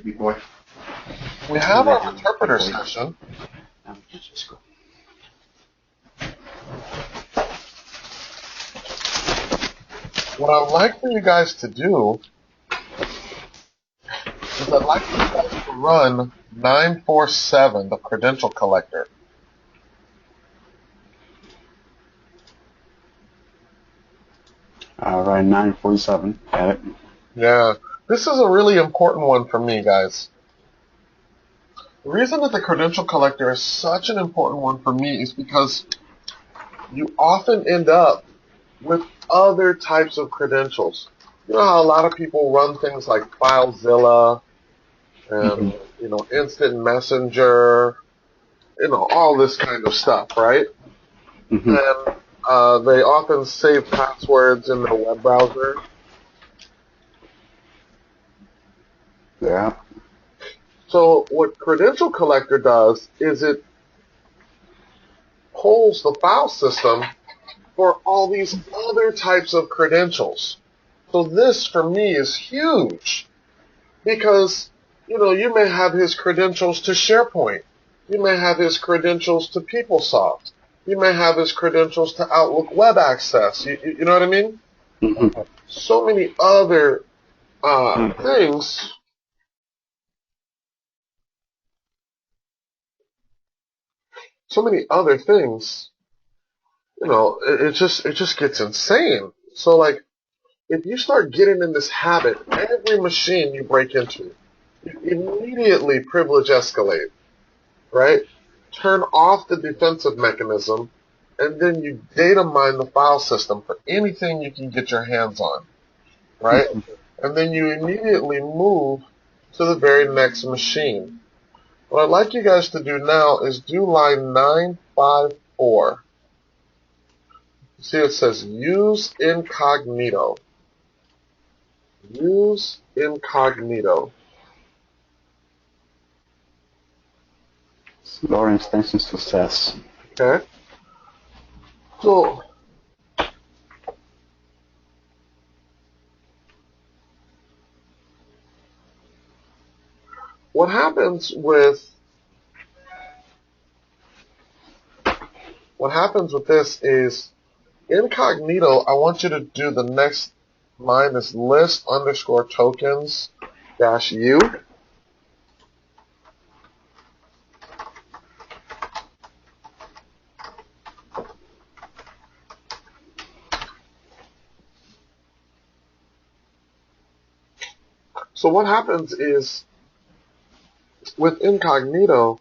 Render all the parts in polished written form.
big boy. We have our interpreter session. What I'd like for you guys to do is I'd like for you guys to run 947, the Credential Collector. All right, 947. Got it. Yeah, this is a really important one for me, guys. The reason that the Credential Collector is such an important one for me is because you often end up with other types of credentials. You know how a lot of people run things like FileZilla and, Instant Messenger, all this kind of stuff, right? Mm-hmm. And they often save passwords in their web browser. Yeah. So what Credential Collector does is it polls the file system for all these other types of credentials. So this, for me, is huge. Because, you may have his credentials to SharePoint. You may have his credentials to PeopleSoft. You may have his credentials to Outlook Web Access. You know what I mean? Mm-hmm. So many other things. So many other things. It just gets insane. So, like, if you start getting in this habit, every machine you break into, you immediately privilege escalate, right? Turn off the defensive mechanism, and then you data mine the file system for anything you can get your hands on, right? And then you immediately move to the very next machine. What I'd like you guys to do now is do line 954. See, it says use incognito. Use incognito. Lower instances success. Okay. So, what happens with this is incognito. I want you to do the next line is list underscore tokens dash u. So what happens is with incognito,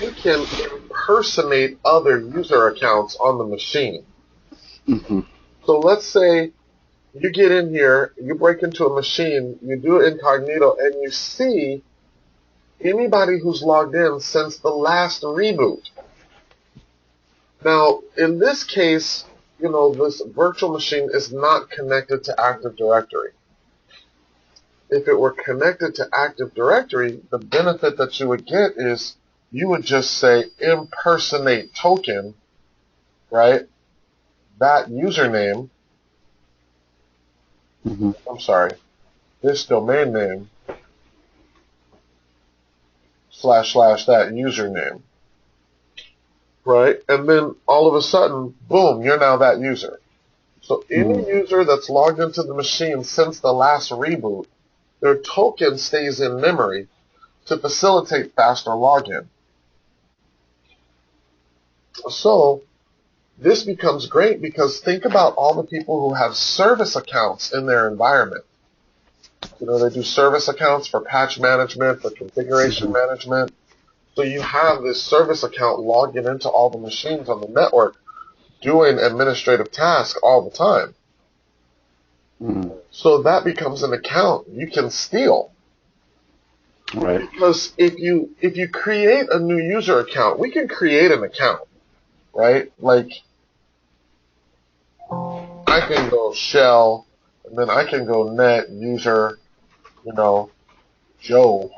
you can impersonate other user accounts on the machine. Mm-hmm. So let's say you get in here, you break into a machine, you do incognito, and you see anybody who's logged in since the last reboot. Now, in this case, this virtual machine is not connected to Active Directory. If it were connected to Active Directory, the benefit that you would get is you would just say impersonate token, right? That username, I'm sorry, this domain name, / that username, right? And then all of a sudden, boom, you're now that user. So any user that's logged into the machine since the last reboot, their token stays in memory to facilitate faster login. So this becomes great because think about all the people who have service accounts in their environment. They do service accounts for patch management, for configuration management. So you have this service account logging into all the machines on the network doing administrative tasks all the time. So that becomes an account you can steal. Right. Because if you create a new user account, we can create an account, right? Like, I can go shell, and then I can go net user, Joe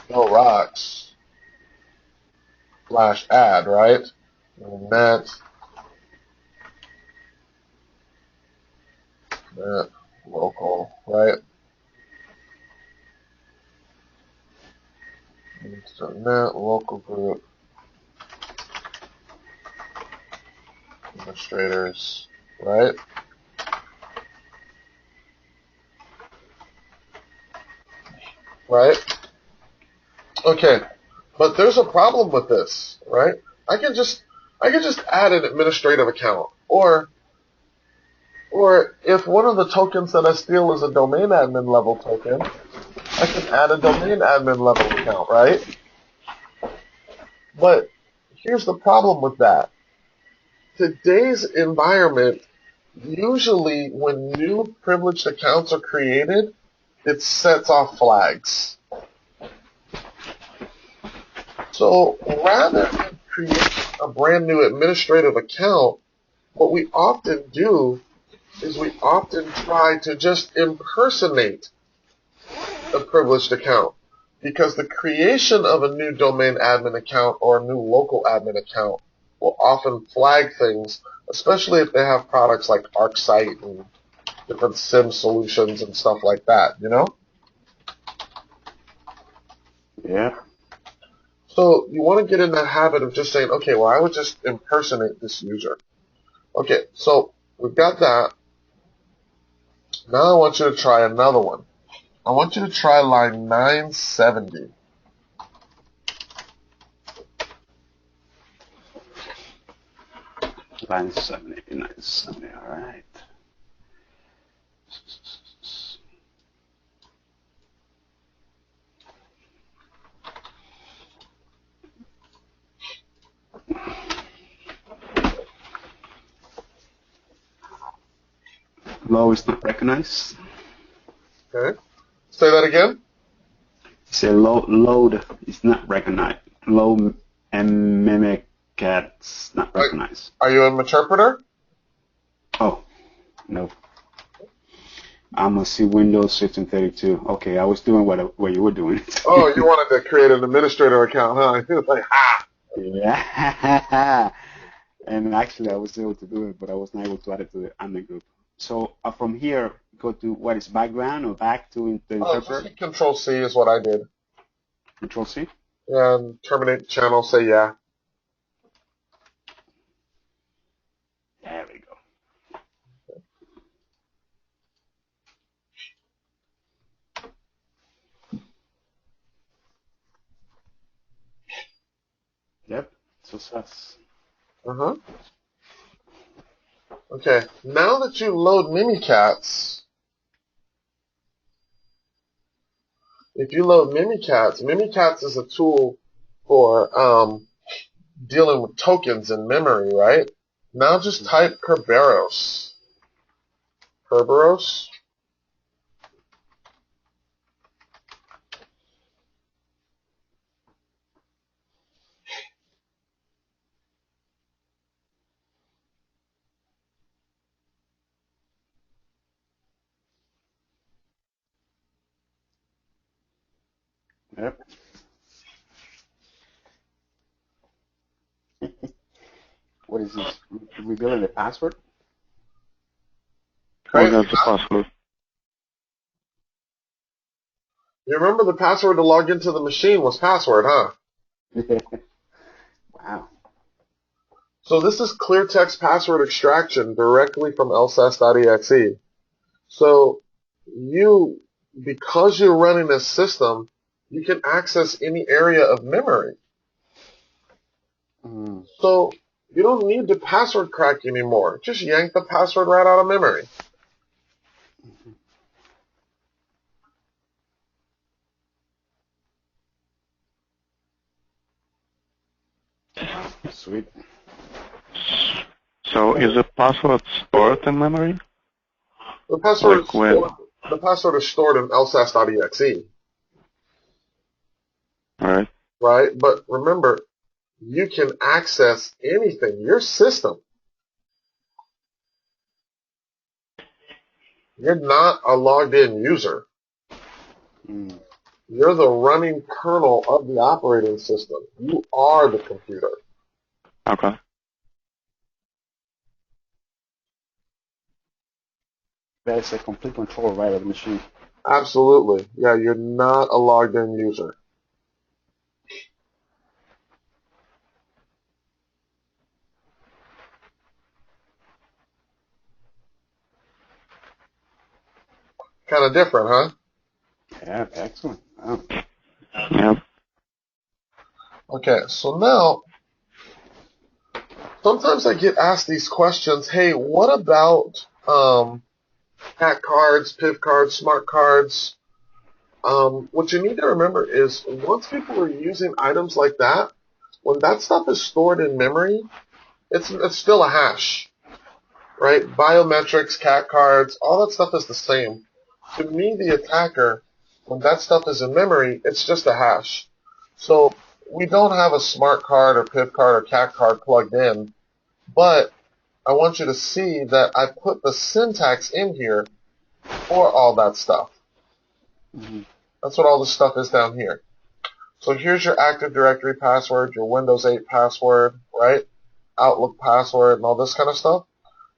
rocks / add, right? And net local, right? net local group administrators, right? Right? Okay, but there's a problem with this, right? I can just add an administrative account, or if one of the tokens that I steal is a domain admin level token, I can add a domain admin level account, right? But here's the problem with that. Today's environment, usually when new privileged accounts are created, it sets off flags. So rather than create a brand new administrative account, what we often do is we often try to just impersonate a privileged account, because the creation of a new domain admin account or a new local admin account will often flag things, especially if they have products like ArcSight and different SIM solutions and stuff like that, you know? Yeah. So you want to get in that habit of just saying, okay, well, I would just impersonate this user. Okay, so we've got that. Now I want you to try another one. I want you to try line 970. Line 970, all right. Low is not recognized. Okay. Say that again. Say load is not recognized. Low and mimic cats not recognized. Are you an interpreter? Oh, no. I'm a C Windows 1532. Okay, I was doing what you were doing. Oh, you wanted to create an administrator account, huh? He was like, ha! Yeah. And actually, I was able to do it, but I was not able to add it to the admin group. So from here, go to what is background or back to the interpreter? Just Control C is what I did. Control C? And terminate channel, say yeah. There we go. Yep, success. Uh-huh. Okay, now that you load Mimikatz, if you load Mimikatz is a tool for dealing with tokens in memory, right? Now just type Kerberos. Kerberos. Yep. What is this? Revealing the password? Right? That's the password. You remember the password to log into the machine was password, huh? Wow. So this is clear text password extraction directly from lsas.exe. So because you're running a system, you can access any area of memory. So you don't need to password crack anymore. Just yank the password right out of memory. Sweet. So is the password stored in memory? The password, Like when? the password is stored in lsas.exe. Alright. Right? But remember, you can access anything. Your system. You're not a logged in user. You're the running kernel of the operating system. You are the computer. Okay. That is a complete control, right, of the machine. Absolutely. Yeah, you're not a logged in user. Kind of different, huh? Yeah, excellent. Oh. Yep. Okay, so now, sometimes I get asked these questions, hey, what about cat cards, PIV cards, smart cards? What you need to remember is once people are using items like that, when that stuff is stored in memory, it's still a hash, right? Biometrics, cat cards, all that stuff is the same. To me, the attacker, when that stuff is in memory, it's just a hash. So we don't have a smart card or PIV card or cat card plugged in, but I want you to see that I put the syntax in here for all that stuff. Mm-hmm. That's what all this stuff is down here. So here's your Active Directory password, your Windows 8 password, right? Outlook password and all this kind of stuff.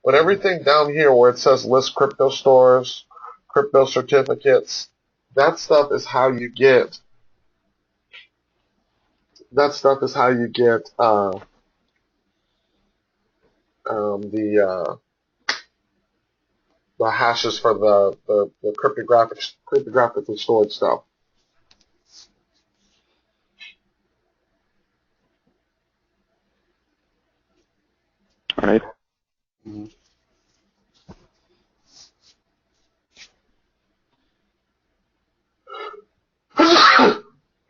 But everything down here where it says list crypto stores, crypto certificates, that stuff is how you get the hashes for the cryptographically stored stuff. All right. Mm-hmm.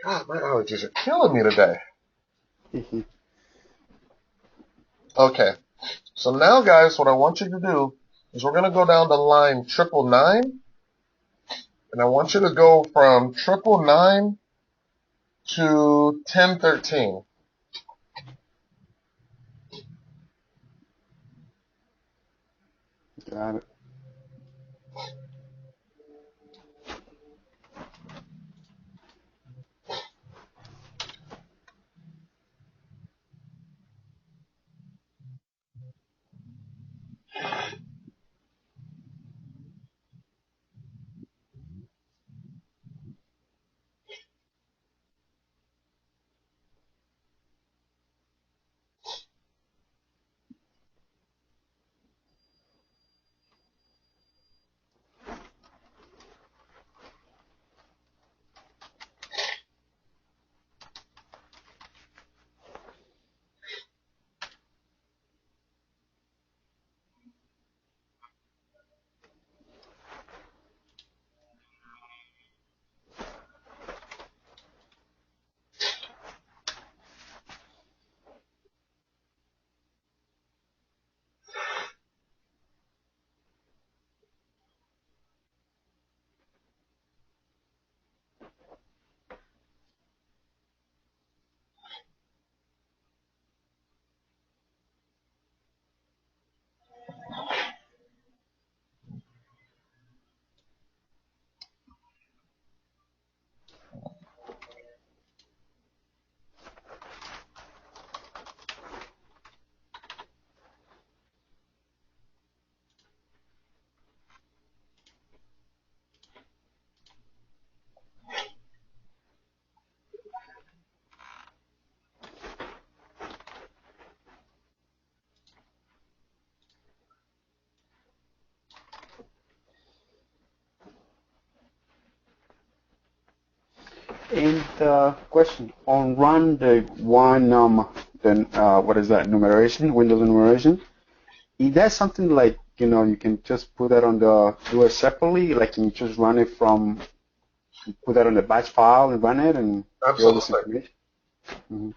God, my allergies are killing me today. Mm-hmm. Okay, so now guys, what I want you to do is we're going to go down to line 999, and I want you to go from 999 to 1013. Got it. And question on run the one then what is that numeration Windows numeration? Is that something like you can just put that on the do it separately, like can you just run it from put that on the batch file and run it and get all this Absolutely. information? Mm-hmm.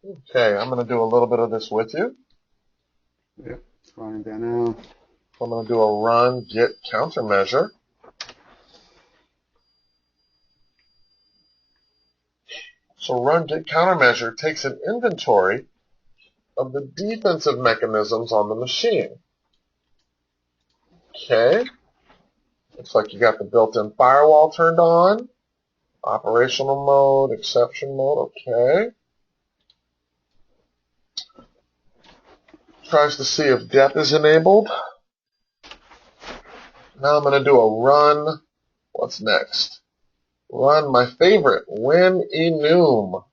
Okay, I'm going to do a little bit of this with you. Yeah, running that now. So I'm going to do a run git countermeasure. So run git countermeasure takes an inventory of the defensive mechanisms on the machine. Okay. Looks like you got the built-in firewall turned on. Operational mode, exception mode, okay. Tries to see if dep is enabled. Now I'm going to do a run. What's next? Run my favorite, win enum.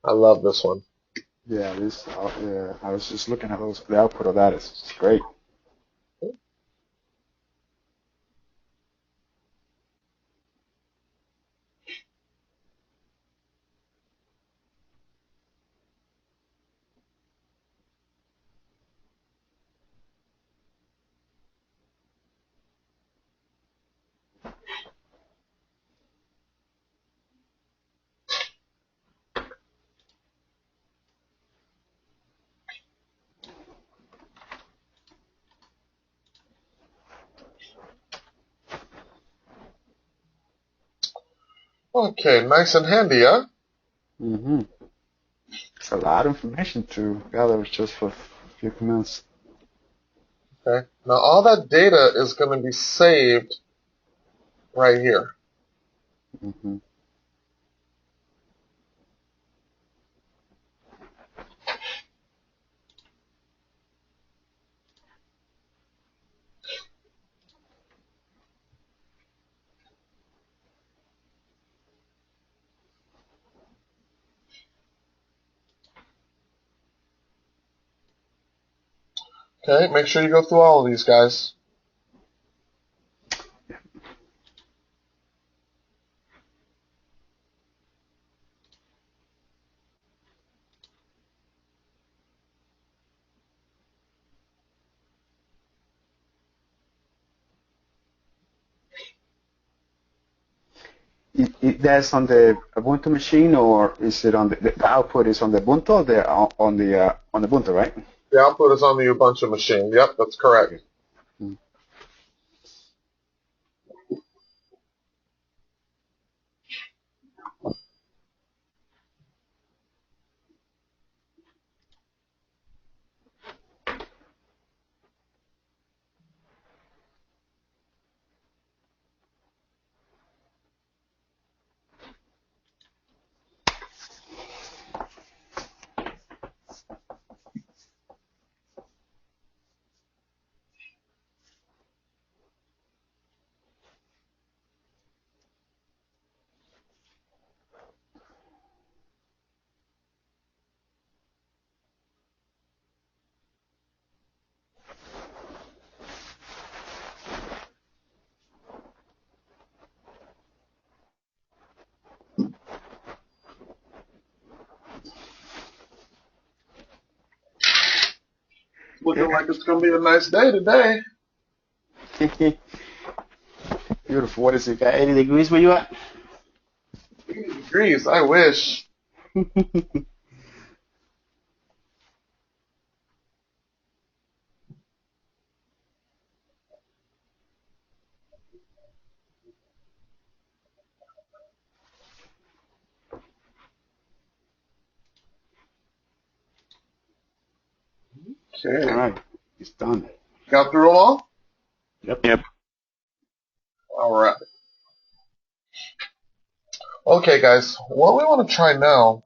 I love this one. Yeah, yeah, I was just looking at the output of that. It's great. Okay, nice and handy, huh? Mm-hmm. It's a lot of information to gather just for a few commands. Okay. Now all that data is going to be saved right here. Mm-hmm. Okay, make sure you go through all of these guys. That's on the Ubuntu machine, or is it on the output is on the Ubuntu or on the Ubuntu, right? The output is on the Ubuntu machine. Yep, that's correct. Okay. Mm. Looking like it's going to be a nice day today. Beautiful. What is it? Got 80 degrees where you at? 80 degrees, I wish. Okay. All right. It's done. Got through them all? Yep. All right. Okay, guys. What we want to try now,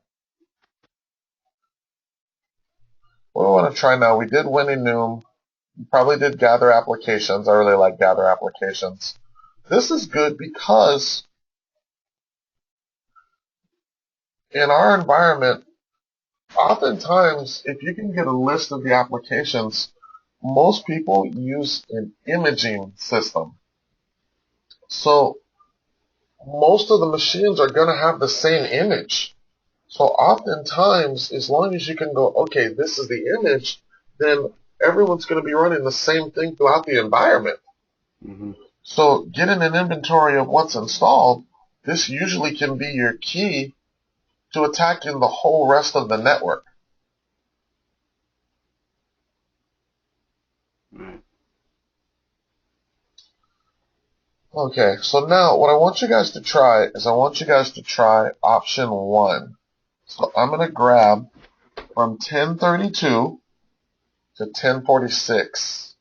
we did win enum. We probably did gather applications. I really like gather applications. This is good because in our environment, oftentimes, if you can get a list of the applications, most people use an imaging system. So most of the machines are going to have the same image. So oftentimes, as long as you can go, okay, this is the image, then everyone's going to be running the same thing throughout the environment. Mm-hmm. So getting an inventory of what's installed, this usually can be your key to attacking the whole rest of the network. Okay, so now what I want you guys to try is option 1. So I'm going to grab from 1032 to 1046.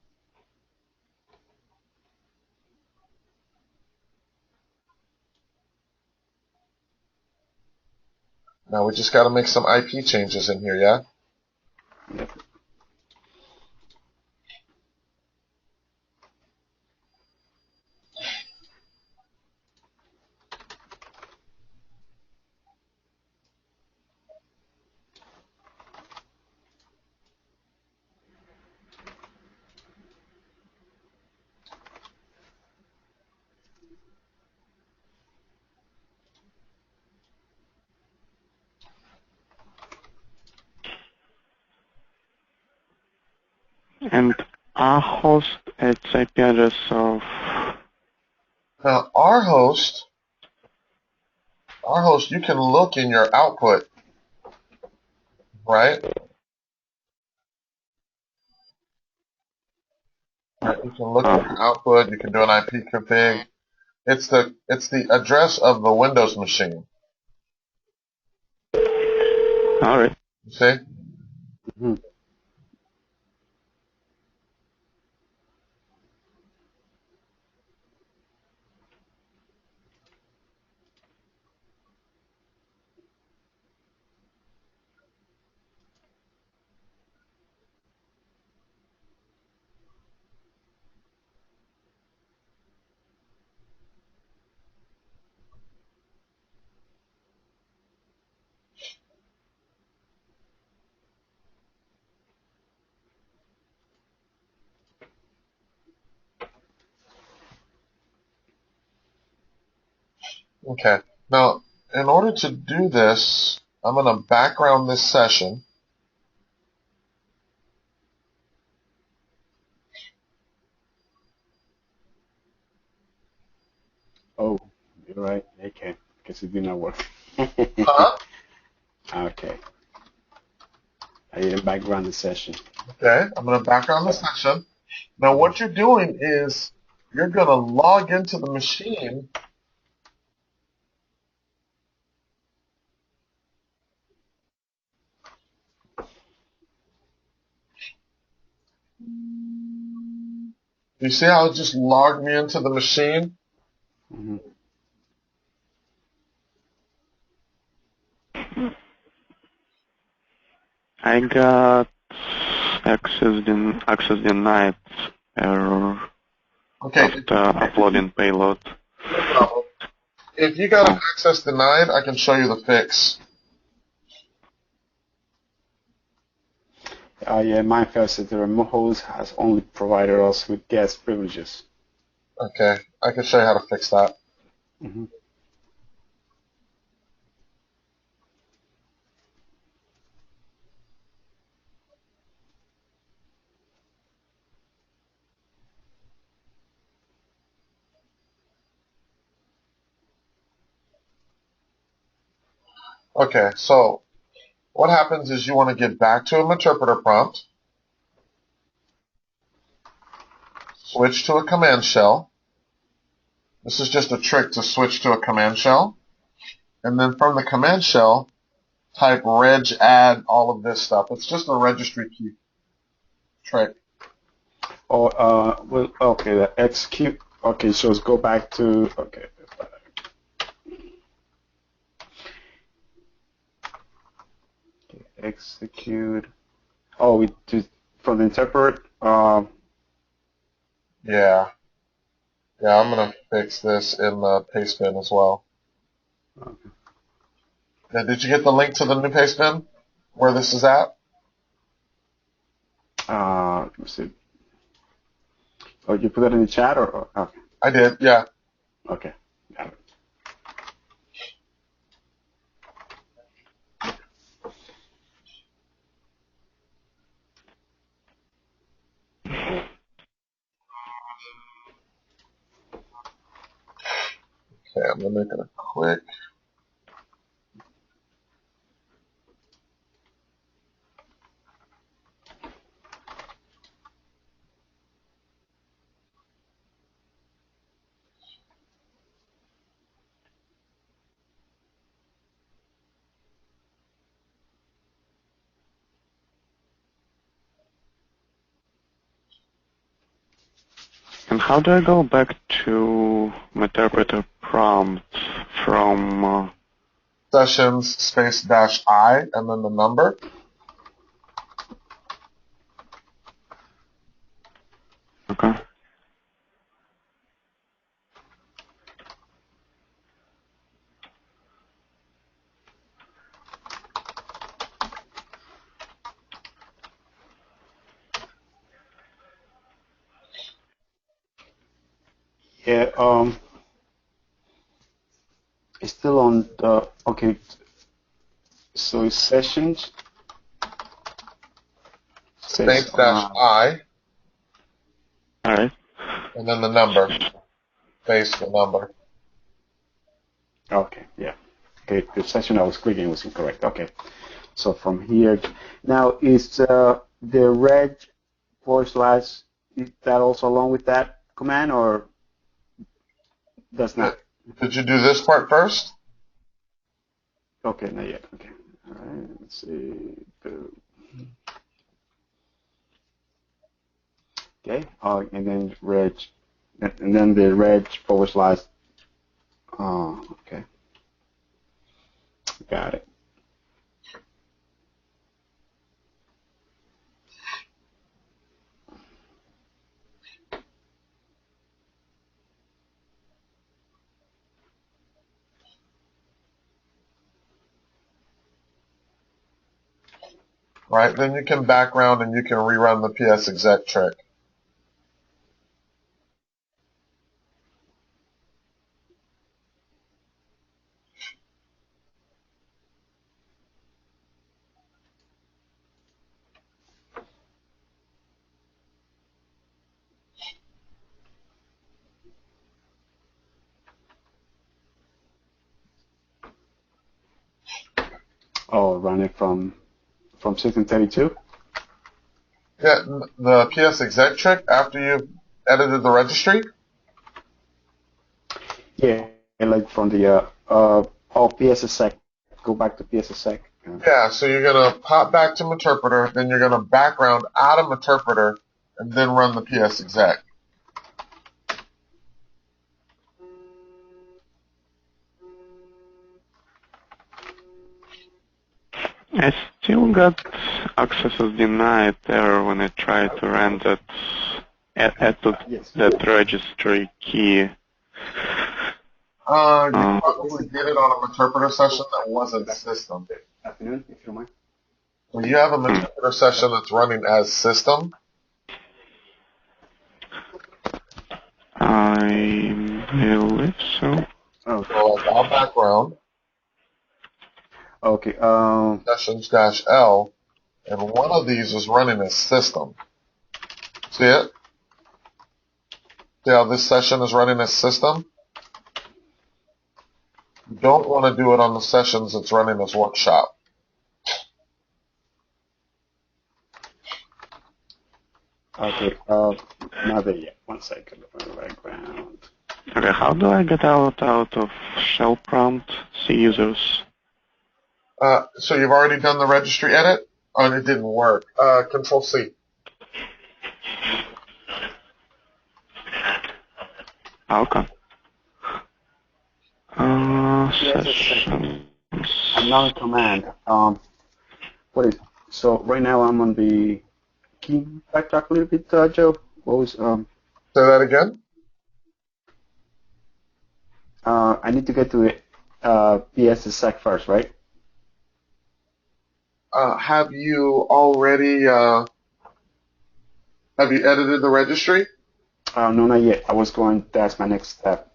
Now we just got to make some IP changes in here, yeah? Yep. And our host, its IP address of... Now our host, you can look in your output, right? Right, you can look at your output, you can do an IP config. It's the address of the Windows machine. All right. You see? Mm-hmm. Okay. Now, in order to do this, I'm going to background this session. Oh, you're right. Okay. Guess it did not work. Huh? Okay. I didn't background the session. Okay, I'm going to background the session. Now, what you're doing is you're going to log into the machine. You see how it just logged me into the machine? Mm-hmm. I got access denied error Okay, after uploading payload. no problem. If you got an access denied, I can show you the fix. Yeah, mine fails that the remote host has only provided us with guest privileges. Okay, I can show you how to fix that. Mm-hmm. Okay, so what happens is you want to get back to an interpreter prompt, switch to a command shell. This is just a trick to switch to a command shell. And then from the command shell, type reg add all of this stuff. It's just a registry key trick. Oh, well, okay, the execute. Okay, so let's go back to, okay. Execute. Oh, we just, from the interpreter, Yeah. Yeah, I'm going to fix this in the paste bin as well. okay. Now, did you get the link to the new paste bin where this is at? Let me see. Oh, you put that in the chat or, okay. I did, yeah. Okay, got it. Okay, I'm going to make it a quick. And how do I go back to Meterpreter prompt from... Sessions space dash I and then the number. Okay. Yeah, it's still on the, okay, so it's sessions Space dash I All right. and then the number. Space the number. Okay, yeah. Okay, the session I was clicking was incorrect. Okay, so from here, now is the reg /, is that also along with that command or does not? Did you do this part first? Okay, not yet. Okay, all right. Let's see. Okay, and then reg, and then the reg /. Oh, okay. Got it. Right, then you can background and you can rerun the PS exec trick. Oh, run it from system 32? Yeah, the PS exec trick after you've edited the registry. Yeah, like from the PSSec. Go back to PSSec. Yeah, so you're gonna pop back to Meterpreter, then you're gonna background out of Meterpreter, and then run the PS exec. I still got access is denied error when I try to run that, add to that registry key. You probably did it on a Meterpreter session that wasn't system. Afternoon, if you don't mind. When you have a Meterpreter session that's running as system, I believe so. Oh, so like our background, okay. sessions-L, and one of these is running as system. See it? See how this session is running as system? You don't want to do it on the sessions that's running as workshop. Okay. Not there yet. 1 second. Background. Okay, how do I get out of shell prompt, see users? So you've already done the registry edit? Oh, and it didn't work. Control C. Okay. Sessions. Another command. What is? So right now I'm on the. Can you backtrack a little bit, Joe? What was Say that again? I need to get to PSSec first, right? Have you already, have you edited the registry? No, not yet. I was going, that's my next step.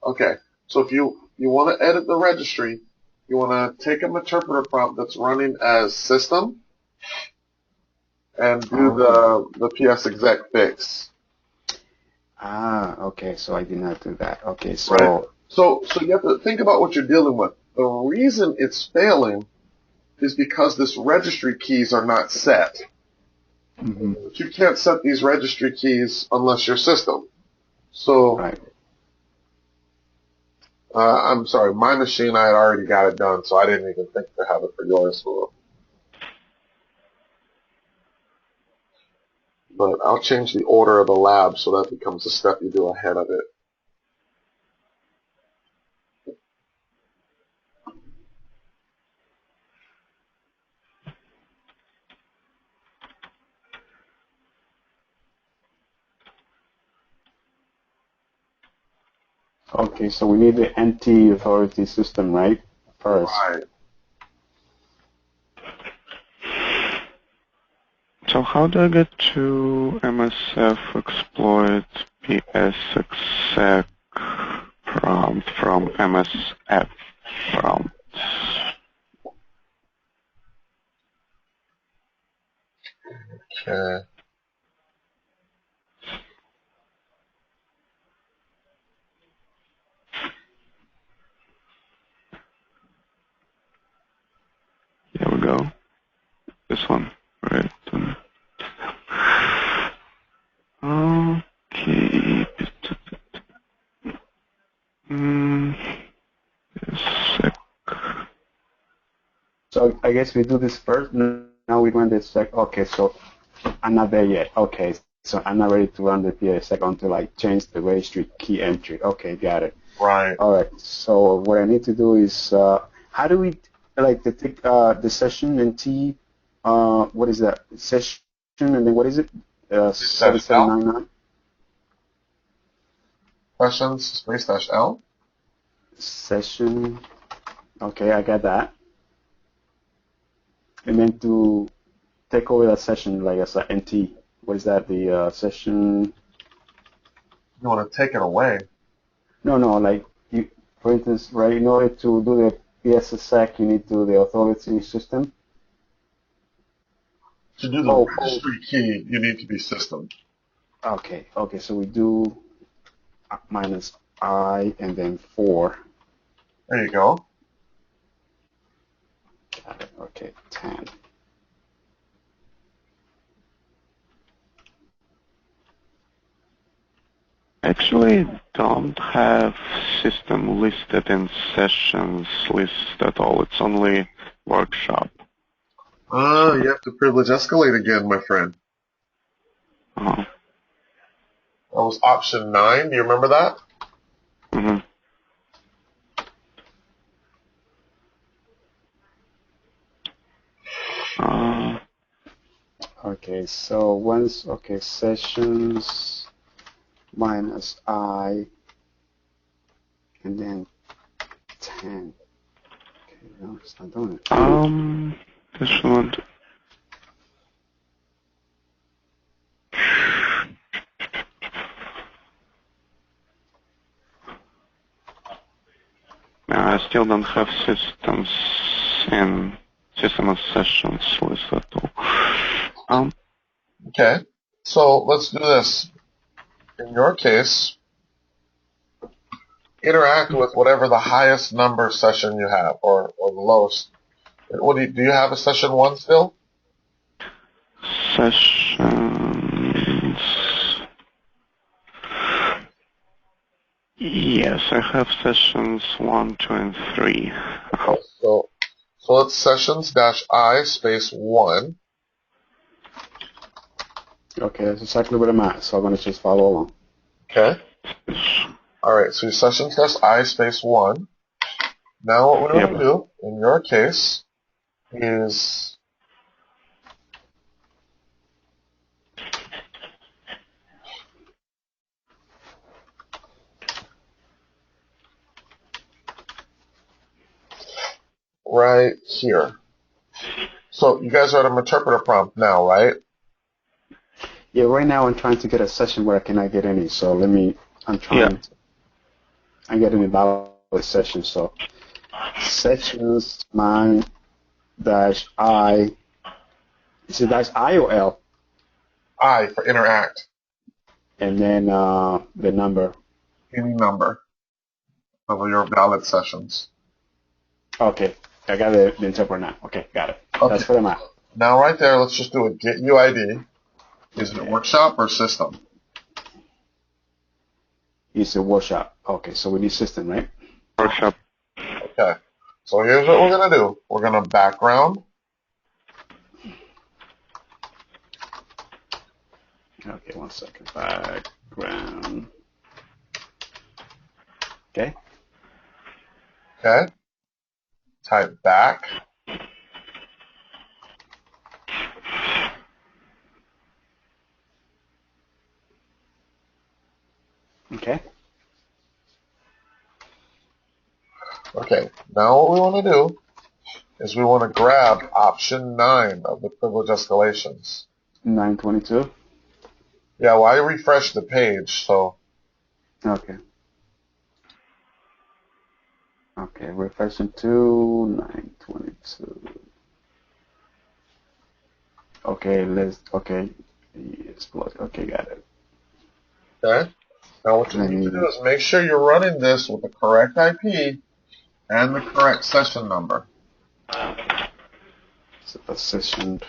Okay. So if you want to edit the registry, you want to take a Meterpreter prompt that's running as system and do the PS exec fix. Ah, okay. So I did not do that. Okay, so. Right. So you have to think about what you're dealing with. The reason it's failing is because this registry keys are not set. Mm-hmm. But you can't set these registry keys unless you're system. So, Right. I'm sorry, my machine, I had already got it done, so I didn't even think to have it for yours. But I'll change the order of the lab so that becomes a step you do ahead of it. Okay, so we need the anti-authority system, right? First. Right. So how do I get to MSF exploit psexec prompt from MSF prompt? Okay. Here we go. This one, right? Okay. Sec. So I guess we do this first. Now we run the sec. Okay, so I'm not there yet. Okay, so I'm not ready to run the PSEC until I change the registry key entry. Okay, got it. Right. All right. So what I need to do is, how do we like take the session and T? What is that? Session and then what is it? 7799. Sessions space dash L. Session. Okay, I got that. And then to take over that session, like as a NT, what is that? The session. You want to take it away. No, like you, for instance, right? In order to do the PSSEC, you need to do the authority system. To do the registry key, you need to be system. Okay. So we do minus I and then 4. There you go. Got it. Okay, 10. Actually, don't have system listed in sessions list at all. It's only workshop. You have to privilege escalate again, my friend. Oh. That was option 9. Do you remember that? Mm-hmm. Okay, so once, sessions minus I and then 10. Okay, no, it's not doing it. This one. I still don't have systems in system of sessions list at all. Okay, so let's do this. In your case, interact with whatever the highest number session you have, or the lowest. What do you have a session 1 still? Sessions. Yes, I have sessions 1, 2, and 3. Okay, so it's sessions dash I space 1. Okay, that's exactly what I'm at, so I'm going to just follow along. Okay. All right, so sessions dash I space 1. Now what we're going to do, in your case, is right here. So you guys are at a interpreter prompt now, right? Yeah, right now I'm trying to get a session where I cannot get any, so I'm getting a valid session, so sessions mine dash I, is it dash I or L? I for interact. And then the number. Any number of your valid sessions. Okay, I got the interpreter now. Okay, got it. Okay. That's what I'm at. Now right there, let's just do a get UID. Is it workshop or system? It's a workshop. Okay, so we need system, right? Workshop. Okay. So here's what we're going to do. We're going to background. Okay, 1 second. Background. Okay. Okay. Type back. Okay. Okay. Now what we want to do is we want to grab option 9 of the privilege escalations. 922. Yeah, well, I refreshed the page, so. Okay. Okay, refreshing to 922. Okay, okay. Exploit. Okay, got it. Okay. Now what you need to do is make sure you're running this with the correct IP and the correct session number. So session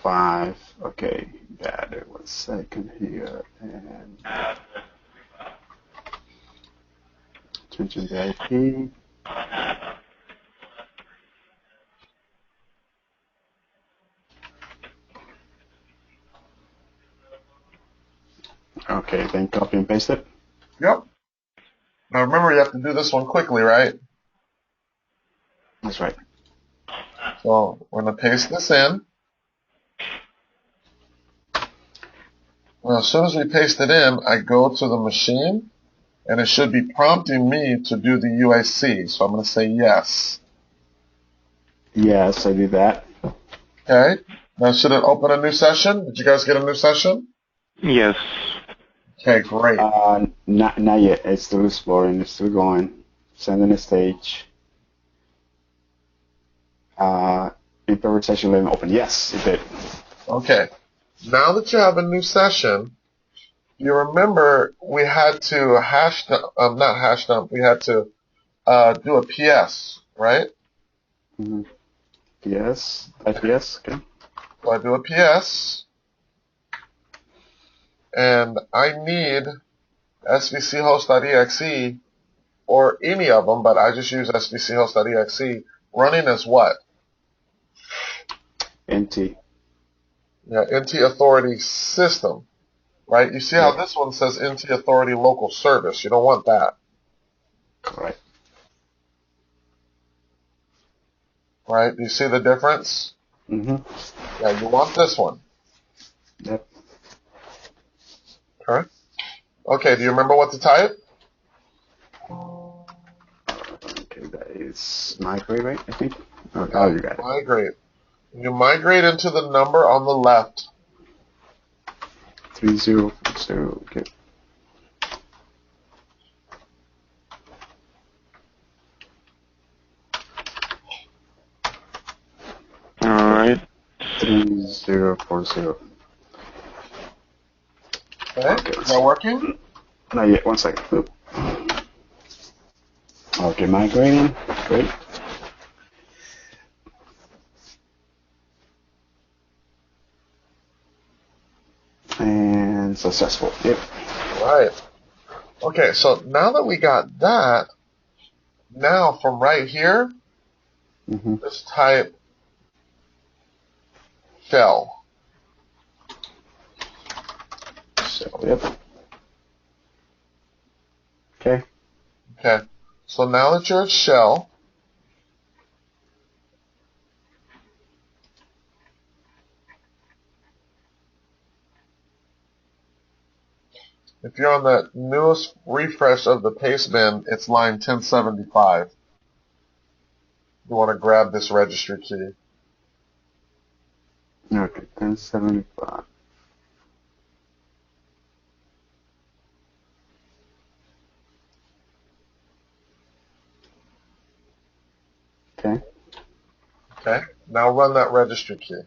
5. Okay, got it. 1 second here. And changing the IP. Okay, then copy and paste it. Yep. Now remember, you have to do this one quickly, right? That's right. So we're going to paste this in. Well, as soon as we paste it in, I go to the machine, and it should be prompting me to do the UAC. So I'm going to say yes. Yes, I did that. Okay. Now should it open a new session? Did you guys get a new session? Yes. Okay, great. Not yet. It's still exploring. It's still going. Sending a stage. Imperfect session 11 open. Yes, it did. Okay. Now that you have a new session, you remember we had to not hash dump, we had to do a PS, right? Mm-hmm. Yes. IPS. Okay. So I do a PS, and I need svchost.exe, or any of them, but I just use svchost.exe, running as what? NT. Yeah, NT Authority System, right? You see how this one says NT Authority Local Service. You don't want that. Correct. Right? Do you see the difference? Mm-hmm. Yeah, you want this one. Yep. Okay. Okay, do you remember what to type? Okay, that is migrate, right? I think. Okay, Yeah, you got it. migrate. You migrate into the number on the left. 3040. Okay. All right. 3040. Okay, is that working? Not yet. 1 second. Oop. Okay, migrating. Great. And successful. Yep. Right. Okay, so now that we got that, now from right here, just type shell. So, yep. Okay. Okay, so now that you're at shell, if you're on the newest refresh of the paste bin, it's line 1075. You want to grab this registry key. Okay, 1075. Okay. Okay, now run that registry key.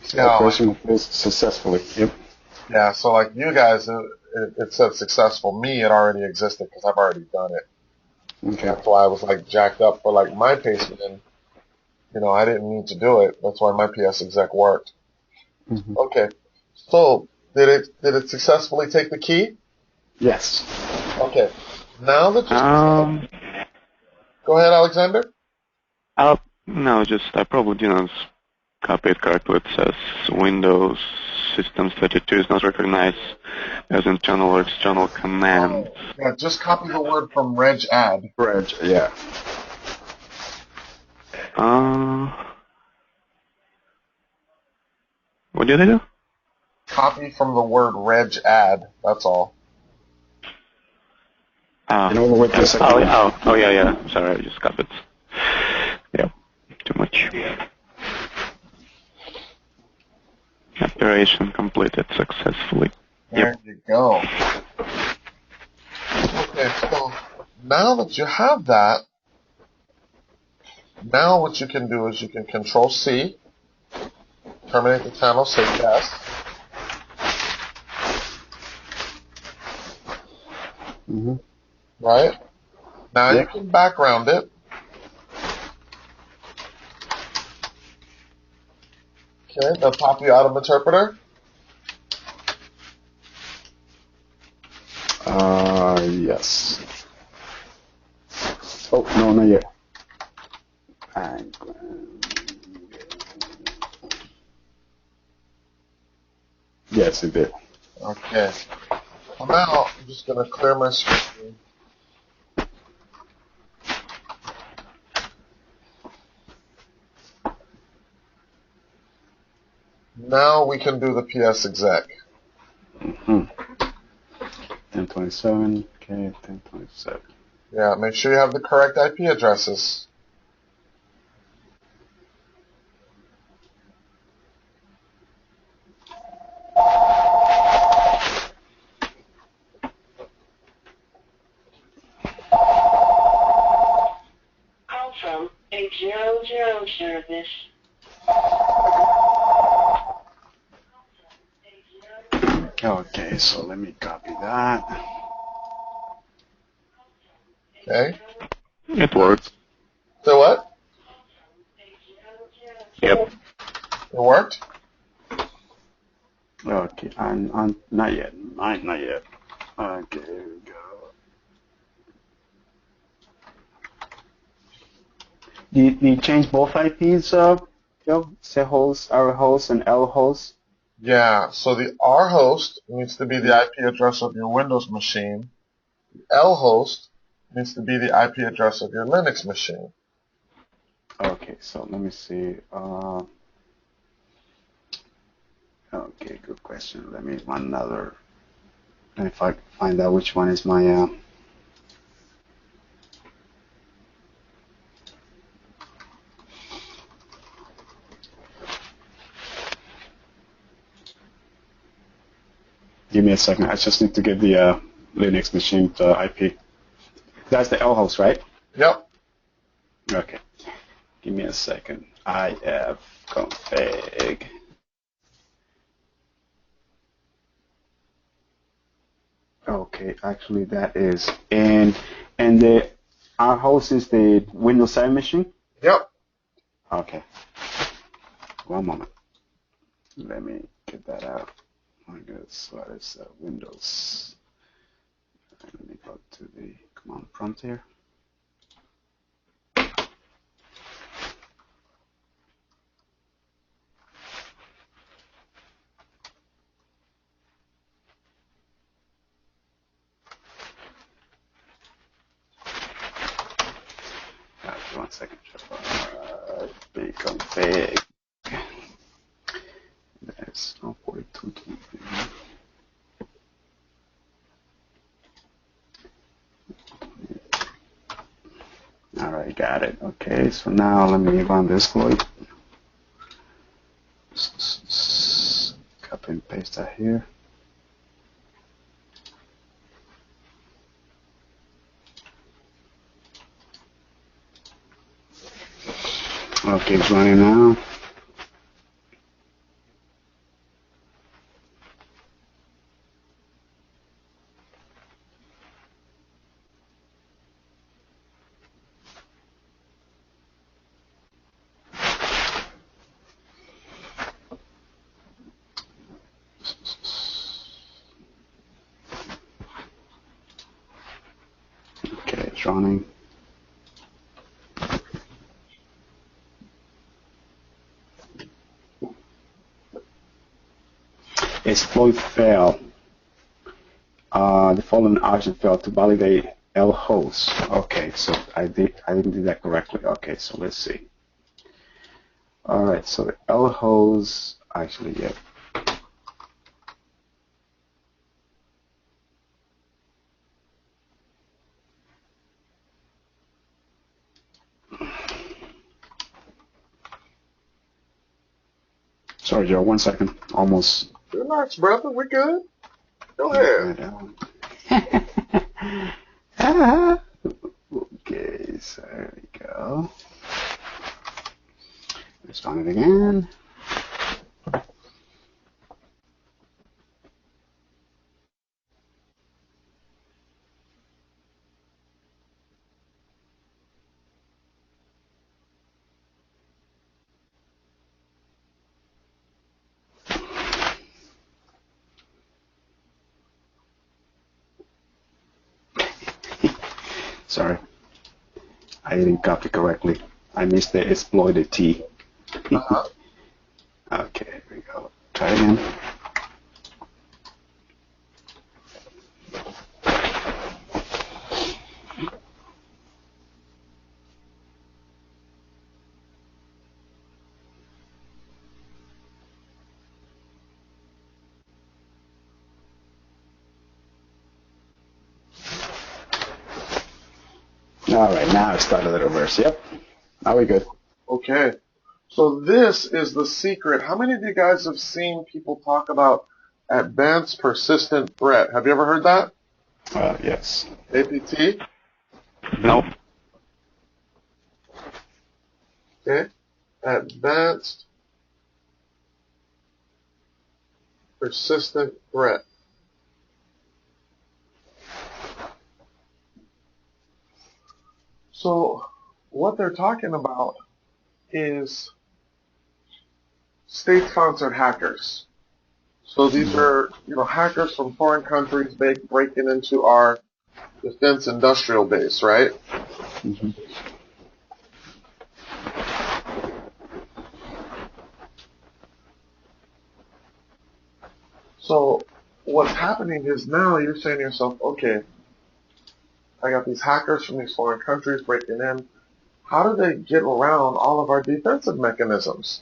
See how, Operation completed successfully. Yep. yeah, so like you guys, it said successful. Me, it already existed because I've already done it. Okay. That's why I was like jacked up for like my paste bin. You know, I didn't need to do it. That's why my PS exec worked. Mm-hmm. Okay, so did it successfully take the key? Yes. Okay, now that you Go ahead, Alexander. No, just I probably didn't copy it correctly. It says Windows System 32 is not recognized as internal or external command. Yeah, just copy the word from regadd. Reg, yeah. What did I do? Copy from the word regadd. That's all. In order with this. Yeah. Sorry, I just copied. Yeah, too much. Operation completed successfully. There you go. Okay, so now that you have that, now what you can do is you can Control C, terminate the channel, say yes. Mm-hmm. Right? Now you can background it. Okay, the pop you out of interpreter. Yes. Oh, no, not yet. Yes, it did. Okay. Well, now I'm just going to clear my screen. Now we can do the PS exec. Mm-hmm. 1027, okay, 1027. Yeah, make sure you have the correct IP addresses. Call from 800 service. Okay, so let me copy that. Okay. It worked. So what? Yep. It worked? Okay, I'm not yet. Not yet. Okay, here we go. Do you change both IPs, C host, R host, and L host? Yeah, so the R host needs to be the IP address of your Windows machine. The L host needs to be the IP address of your Linux machine. Okay, so let me see. Okay, good question. Let me find another. If I find out which one is my. Give me a second. I just need to get the Linux machine IP. That's the L host, right? Yep. Okay. Give me a second. ifconfig. Okay, actually that is and the our host is the Windows 7 machine. Yep. Okay. One moment. Let me get that out. I guess what is Windows? Let me go to the command prompt here. One second. Config. That's 4223. All right, got it. Okay, so now let me run the exploit. Copy and paste that here. Okay, it's running now. Okay, it's running. exploit fail. The following action failed to validate L host. Okay, so I didn't do that correctly. Okay, so let's see. All right, so the L host actually, yeah. Sorry, Joe, 1 second. Almost. Relax, brother. We're good. Go ahead. Okay, so there we go. Let's run it again. Sorry, I didn't copy correctly. I missed the exploited T. Okay, here we go. Try it again. All right, now it started the reverse. Yep, now we're good. Okay. So this is the secret. How many of you guys have seen people talk about advanced persistent threat? Have you ever heard that? Yes. APT? Nope. Okay. Advanced persistent threat. So what they're talking about is state-sponsored hackers. So these are, hackers from foreign countries breaking into our defense industrial base, right? Mm-hmm. So what's happening is now you're saying to yourself, okay, I got these hackers from these foreign countries breaking in. How do they get around all of our defensive mechanisms?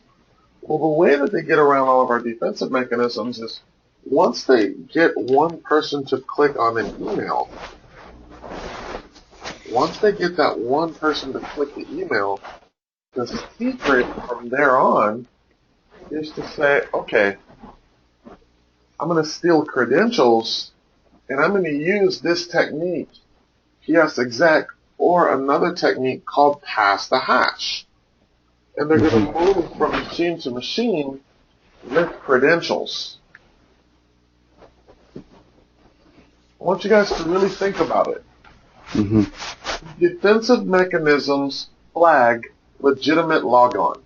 Well, the way that they get around all of our defensive mechanisms is once they get one person to click on an email, once they get that one person to click the email, the secret from there on is to say, okay, I'm going to steal credentials and I'm going to use this technique, PS exec, or another technique called pass the hash. And they're going to move from machine to machine with credentials. I want you guys to really think about it. Mm-hmm. Defensive mechanisms flag legitimate logon.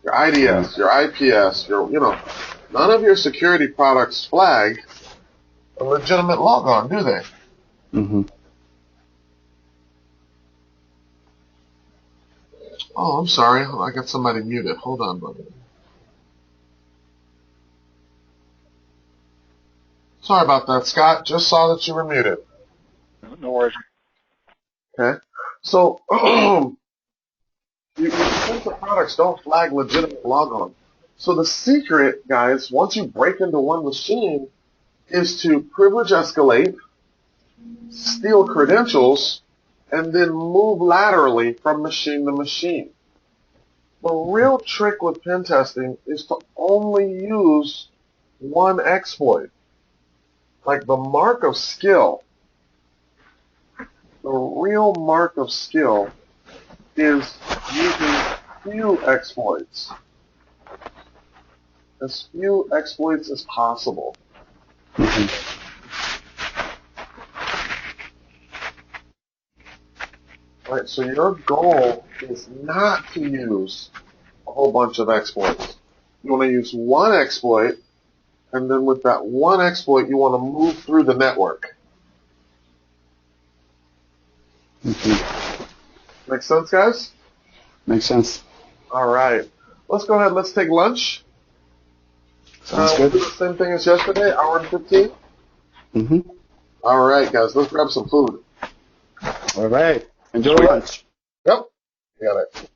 Your IDS, your IPS, none of your security products flag a legitimate logon, do they? Mm-hmm. Oh, I'm sorry. I got somebody muted. Hold on, buddy. Sorry about that, Scott. Just saw that you were muted. No worries. Okay. So, your defensive products don't flag legitimate logon. So the secret, guys, once you break into one machine, is to privilege escalate, steal credentials, and then move laterally from machine to machine. The real trick with pen testing is to only use one exploit. Like the mark of skill, the real mark of skill is using few exploits. As few exploits as possible. Right, so your goal is not to use a whole bunch of exploits. You want to use one exploit, and then with that one exploit, you want to move through the network. Make sense, guys? Makes sense. All right. Let's go ahead. Let's take lunch. Sounds We'll good. do the same thing as yesterday, hour and 15. Mm-hmm. All right, guys, let's grab some food. All right. Enjoy Sweet. lunch. Yep. Got it.